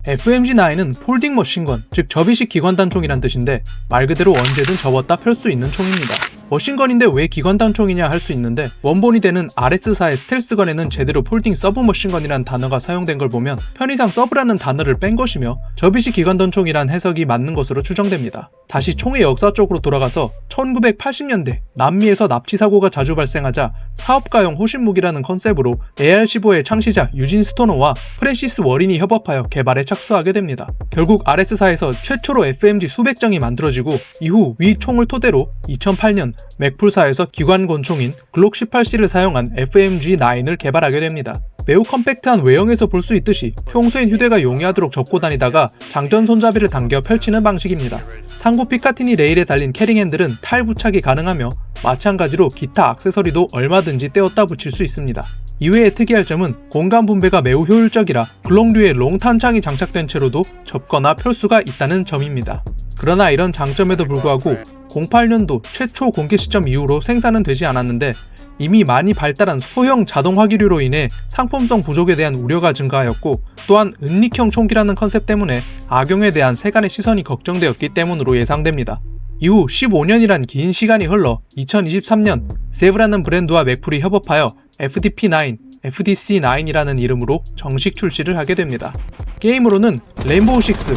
FMG9은 폴딩 머신건, 즉 접이식 기관단총이란 뜻인데 말 그대로 언제든 접었다 펼 수 있는 총입니다. 머신건인데 왜 기관단총이냐 할 수 있는데 원본이 되는 RS사의 스텔스건에는 제대로 폴딩 서브 머신건이란 단어가 사용된 걸 보면 편의상 서브라는 단어를 뺀 것이며 접이식 기관단총이란 해석이 맞는 것으로 추정됩니다. 다시 총의 역사 쪽으로 돌아가서 1980년대 남미에서 납치 사고가 자주 발생하자 사업가용 호신무기라는 컨셉으로 AR-15의 창시자 유진 스토너와 프랜시스 워린이 협업하여 개발에 착수하게 됩니다. 결국 RS사에서 최초로 FMG 수백 장이 만들어지고 이후 위 총을 토대로 2008년 맥풀사에서 기관 권총인 글록 18C를 사용한 FMG9을 개발하게 됩니다. 매우 컴팩트한 외형에서 볼 수 있듯이 평소엔 휴대가 용이하도록 접고 다니다가 장전 손잡이를 당겨 펼치는 방식입니다. 상부 피카티니 레일에 달린 캐링 핸들은 탈 부착이 가능하며 마찬가지로 기타 액세서리도 얼마든지 떼었다 붙일 수 있습니다. 이외에 특이할 점은 공간 분배가 매우 효율적이라 글록류의 롱탄창이 장착된 채로도 접거나 펼 수가 있다는 점입니다. 그러나 이런 장점에도 불구하고 08년도 최초 공개 시점 이후로 생산은 되지 않았는데 이미 많이 발달한 소형 자동 화기류로 인해 상품성 부족에 대한 우려가 증가하였고 또한 은닉형 총기라는 컨셉 때문에 악용에 대한 세간의 시선이 걱정되었기 때문으로 예상됩니다. 이후 15년이란 긴 시간이 흘러 2023년 세브라는 브랜드와 맥풀이 협업하여 FDP9, FDC9이라는 이름으로 정식 출시를 하게 됩니다. 게임으로는 레인보우 식스,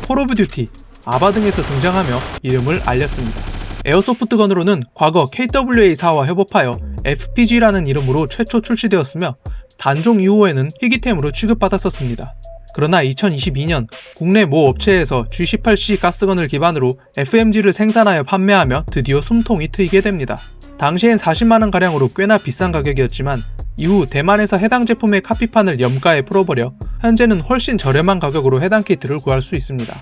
콜 오브 듀티, 아바 등에서 등장하며 이름을 알렸습니다. 에어소프트건으로는 과거 KWA4와 협업하여 FPG라는 이름으로 최초 출시되었으며 단종 이후에는 희귀템으로 취급받았었습니다. 그러나 2022년 국내 모 업체에서 G18C 가스건을 기반으로 FMG를 생산하여 판매하며 드디어 숨통이 트이게 됩니다. 당시엔 40만원가량으로 꽤나 비싼 가격이었지만 이후 대만에서 해당 제품의 카피판을 염가에 풀어버려 현재는 훨씬 저렴한 가격으로 해당 키트를 구할 수 있습니다.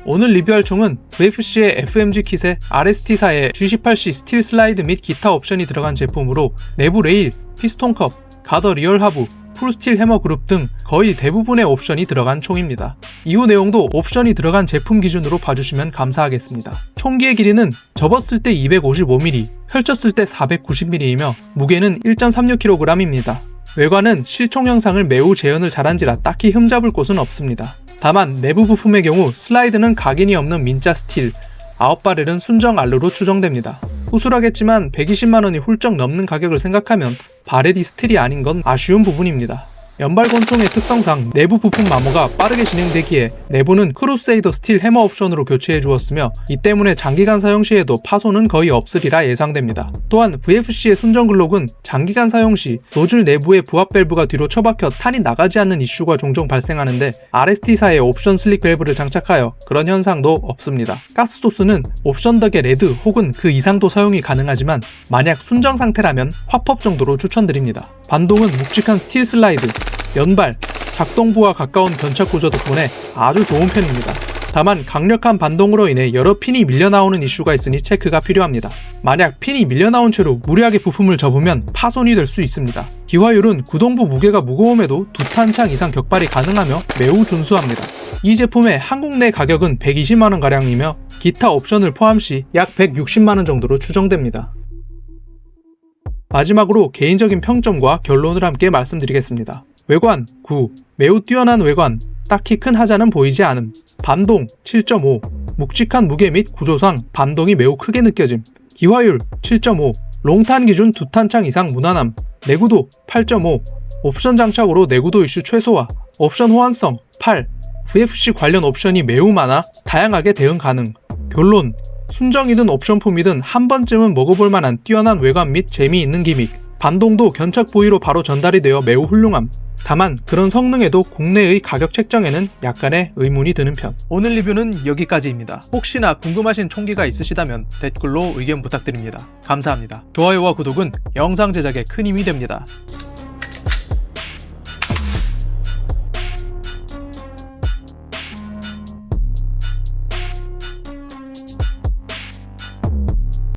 오늘 리뷰할 총은 VFC의 FMG 킷에 RST사의 G18C 스틸 슬라이드 및 기타 옵션이 들어간 제품으로 내부 레일, 피스톤컵, 가더 리얼 하부, 풀스틸 해머 그룹 등 거의 대부분의 옵션이 들어간 총입니다. 이후 내용도 옵션이 들어간 제품 기준으로 봐주시면 감사하겠습니다. 총기의 길이는 접었을 때 255mm, 펼쳤을 때 490mm이며 무게는 1.36kg입니다. 외관은 실총 형상을 매우 재현을 잘한지라 딱히 흠잡을 곳은 없습니다. 다만 내부 부품의 경우 슬라이드는 각인이 없는 민자 스틸, 아웃바렐은 순정 알루로 추정됩니다. 후술하겠지만 120만원이 훌쩍 넘는 가격을 생각하면 바렐이 스틸이 아닌 건 아쉬운 부분입니다. 연발 권총의 특성상 내부 부품 마모가 빠르게 진행되기에 내부는 크루세이더 스틸 해머 옵션으로 교체해 주었으며 이 때문에 장기간 사용 시에도 파손은 거의 없으리라 예상됩니다. 또한 VFC의 순정 글록은 장기간 사용 시 노즐 내부의 부합 밸브가 뒤로 처박혀 탄이 나가지 않는 이슈가 종종 발생하는데 RST사의 옵션 슬릭 밸브를 장착하여 그런 현상도 없습니다. 가스소스는 옵션 덕의 레드 혹은 그 이상도 사용이 가능하지만 만약 순정 상태라면 화법 정도로 추천드립니다. 반동은 묵직한 스틸 슬라이드, 연발, 작동부와 가까운 견착 구조 덕분에 아주 좋은 편입니다. 다만 강력한 반동으로 인해 여러 핀이 밀려나오는 이슈가 있으니 체크가 필요합니다. 만약 핀이 밀려나온 채로 무리하게 부품을 접으면 파손이 될 수 있습니다. 기화율은 구동부 무게가 무거움에도 2탄창 이상 격발이 가능하며 매우 준수합니다. 이 제품의 한국 내 가격은 120만원가량이며 기타 옵션을 포함 시 약 160만원 정도로 추정됩니다. 마지막으로 개인적인 평점과 결론을 함께 말씀드리겠습니다. 외관 9. 매우 뛰어난 외관, 딱히 큰 하자는 보이지 않음. 반동 7.5. 묵직한 무게 및 구조상 반동이 매우 크게 느껴짐. 기화율 7.5. 롱탄 기준 2탄창 이상 무난함. 내구도 8.5. 옵션 장착으로 내구도 이슈 최소화. 옵션 호환성 8. VFC 관련 옵션이 매우 많아 다양하게 대응 가능. 결론, 순정이든 옵션품이든 한 번쯤은 먹어볼 만한 뛰어난 외관 및 재미있는 기믹. 반동도 견착 부위로 바로 전달이 되어 매우 훌륭함. 다만 그런 성능에도 국내의 가격 책정에는 약간의 의문이 드는 편. 오늘 리뷰는 여기까지입니다. 혹시나 궁금하신 총기가 있으시다면 댓글로 의견 부탁드립니다. 감사합니다. 좋아요와 구독은 영상 제작에 큰 힘이 됩니다.